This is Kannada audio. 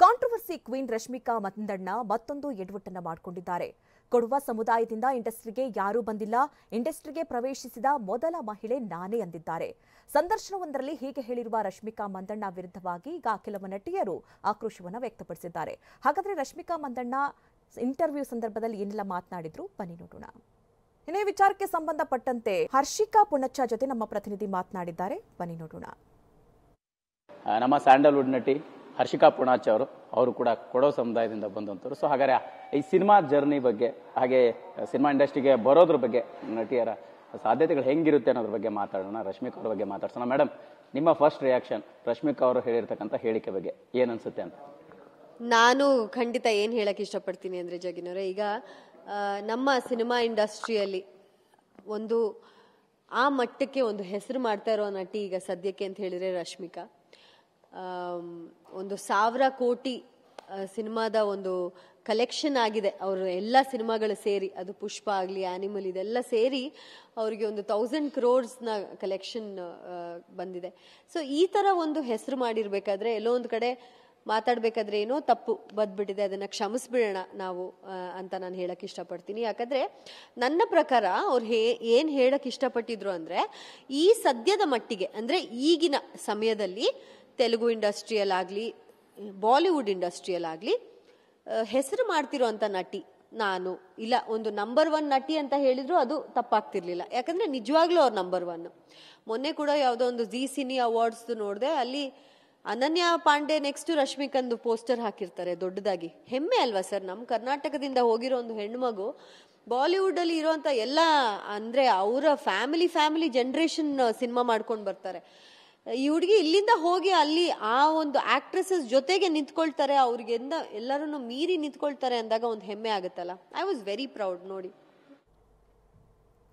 ಕಾಂಟ್ರವರ್ಸಿ ಕ್ವೀನ್ ರಶ್ಮಿಕಾ ಮಂದಣ್ಣ ಮತ್ತೊಂದು ಎಡವಟ್ಟನ್ನ ಮಾಡಿಕೊಂಡಿದ್ದಾರೆ. ಕೊಡುವ ಸಮುದಾಯದಿಂದ ಇಂಡಸ್ಟ್ರಿಗೆ ಯಾರೂ ಬಂದಿಲ್ಲ, ಇಂಡಸ್ಟ್ರಿಗೆ ಪ್ರವೇಶಿಸಿದ ಮೊದಲ ಮಹಿಳೆ ನಾನೇ ಎಂದಿದ್ದಾರೆ. ಸಂದರ್ಶನವೊಂದರಲ್ಲಿ ಹೀಗೆ ಹೇಳಿರುವ ರಶ್ಮಿಕಾ ಮಂದಣ್ಣ ವಿರುದ್ಧವಾಗಿ ಈಗ ಕೆಲವು ನಟಿಯರು ಆಕ್ರೋಶವನ್ನು ವ್ಯಕ್ತಪಡಿಸಿದ್ದಾರೆ. ಹಾಗಾದ್ರೆ ರಶ್ಮಿಕಾ ಮಂದಣ್ಣ ಇಂಟರ್ವ್ಯೂ ಸಂದರ್ಭದಲ್ಲಿ ಏನೆಲ್ಲ ಮಾತನಾಡಿದ್ರು ಬನ್ನಿ ನೋಡೋಣ. ಇದೇ ವಿಚಾರಕ್ಕೆ ಸಂಬಂಧಪಟ್ಟಂತೆ ಹರ್ಷಿಕಾ ಪುಣಚ್ಚ ಜೊತೆ ನಮ್ಮ ಪ್ರತಿನಿಧಿ ಮಾತನಾಡಿದ್ದಾರೆ, ಬನ್ನಿ ನೋಡೋಣ. ನಮ್ಮ ಸ್ಯಾಂಡಲ್ವುಡ್ ನಟಿ ಹರ್ಷಿಕಾ ಪುಣಾಚ್ ಅವರು ಕೂಡ ಕೊಡೋ ಸಮುದಾಯದಿಂದ ಬಂದಂತರು. ಸೊ ಹಾಗಾದ್ರೆ ಈ ಸಿನಿಮಾ ಜರ್ನಿ ಬಗ್ಗೆ, ಹಾಗೆ ಸಿನಿಮಾ ಇಂಡಸ್ಟ್ರಿಗೆ ಬರೋದ್ರ ಬಗ್ಗೆ, ನಟಿಯರ ಸಾಧ್ಯತೆಗಳು ಹೆಂಗಿರುತ್ತೆ ಅನ್ನೋದ್ರ ಬಗ್ಗೆ ಮಾತಾಡೋಣ. ರಶ್ಮಿಕಾ ಅವ್ರ ಬಗ್ಗೆ ಮಾತಾಡ್ಸೋಣ. ಮೇಡಮ್, ನಿಮ್ಮ ಫಸ್ಟ್ ರಿಯಾಕ್ಷನ್ ರಶ್ಮಿಕಾ ಅವರು ಹೇಳಿರ್ತಕ್ಕಂಥ ಹೇಳಿಕೆ ಬಗ್ಗೆ ಏನ್ ಅನ್ಸುತ್ತೆ ಅಂತ? ನಾನು ಖಂಡಿತ ಏನ್ ಹೇಳಕ್ ಇಷ್ಟಪಡ್ತೀನಿ ಅಂದ್ರೆ ಜಗಿನವ್ರೆ, ಈಗ ನಮ್ಮ ಸಿನಿಮಾ ಇಂಡಸ್ಟ್ರಿಯಲ್ಲಿ ಒಂದು ಆ ಮಟ್ಟಕ್ಕೆ ಒಂದು ಹೆಸರು ಮಾಡ್ತಾ ಇರೋ ನಟಿ ಈಗ ಸದ್ಯಕ್ಕೆ ಅಂತ ಹೇಳಿದ್ರೆ ರಶ್ಮಿಕಾ. 1,000 ಕೋಟಿ ಸಿನಿಮಾದ ಒಂದು ಕಲೆಕ್ಷನ್ ಆಗಿದೆ ಅವರು ಎಲ್ಲ ಸಿನಿಮಾಗಳು ಸೇರಿ, ಅದು ಪುಷ್ಪ ಆಗಲಿ, ಆನಿಮಲ್, ಇದೆಲ್ಲ ಸೇರಿ ಅವರಿಗೆ ಒಂದು 1000 crores ಕಲೆಕ್ಷನ್ ಬಂದಿದೆ. ಸೊ ಈ ತರ ಒಂದು ಹೆಸರು ಮಾಡಿರ್ಬೇಕಾದ್ರೆ ಎಲ್ಲೋ ಒಂದು ಕಡೆ ಮಾತಾಡ್ಬೇಕಾದ್ರೆ ಏನೋ ತಪ್ಪು ಬದ್ಬಿಟ್ಟಿದೆ, ಅದನ್ನ ಕ್ಷಮಿಸ್ಬಿಡೋಣ ನಾವು ಅಂತ ನಾನು ಹೇಳಕ್ ಇಷ್ಟಪಡ್ತೀನಿ. ಯಾಕಂದ್ರೆ ನನ್ನ ಪ್ರಕಾರ ಅವ್ರು ಏನ್ ಹೇಳಕ್ ಇಷ್ಟಪಟ್ಟಿದ್ರು ಅಂದ್ರೆ, ಈ ಸದ್ಯದ ಮಟ್ಟಿಗೆ ಅಂದ್ರೆ ಈಗಿನ ಸಮಯದಲ್ಲಿ ತೆಲುಗು ಇಂಡಸ್ಟ್ರಿಯಲ್ಲಾಗ್ಲಿ ಬಾಲಿವುಡ್ ಇಂಡಸ್ಟ್ರಿಯಲ್ಲಾಗ್ಲಿ ಹೆಸರು ಮಾಡ್ತಿರೋಂಥ ನಟಿ ನಾನು ಇಲ್ಲ. ಒಂದು ನಂಬರ್ 1 ನಟಿ ಅಂತ ಹೇಳಿದ್ರು ಅದು ತಪ್ಪಾಗ್ತಿರ್ಲಿಲ್ಲ, ಯಾಕಂದ್ರೆ ನಿಜವಾಗ್ಲೂ ಅವ್ರು ನಂಬರ್ 1. ಮೊನ್ನೆ ಕೂಡ ಯಾವುದೋ ಒಂದು ಜಿ ಸಿನಿ ಅವಾರ್ಡ್ಸ್ ನೋಡಿದೆ, ಅಲ್ಲಿ ಅನನ್ಯ ಪಾಂಡೆ ನೆಕ್ಸ್ಟ್ ರಶ್ಮಿಕಂದು ಪೋಸ್ಟರ್ ಹಾಕಿರ್ತಾರೆ ದೊಡ್ಡದಾಗಿ. ಹೆಮ್ಮೆ ಅಲ್ವಾ ಸರ್? ನಮ್ಮ ಕರ್ನಾಟಕದಿಂದ ಹೋಗಿರೋ ಒಂದು ಹೆಣ್ಮಗು ಬಾಲಿವುಡ್ ಅಲ್ಲಿ ಇರೋಂಥ ಎಲ್ಲ ಅಂದ್ರೆ ಅವರ ಫ್ಯಾಮಿಲಿ ಜನರೇಷನ್ ಸಿನಿಮಾ ಮಾಡ್ಕೊಂಡು ಬರ್ತಾರೆ. ಈ ಹುಡುಗಿ ಇಲ್ಲಿಂದ ಹೋಗಿ ಅಲ್ಲಿ ಆ ಒಂದು ಆಕ್ಟ್ರೆಸಸ್ ಜೊತೆಗೆ ನಿಂತ್ಕೊಳ್ತಾರೆ, ಅವ್ರಿಗೆಂದ ಎಲ್ಲರನ್ನು ಮೀರಿ ನಿಂತ್ಕೊಳ್ತಾರೆ ಅಂದಾಗ ಒಂದು ಹೆಮ್ಮೆ ಆಗುತ್ತಲ್ಲ. ಐ ವಾಸ್ ವೆರಿ ಪ್ರೌಡ್ ನೋಡಿ.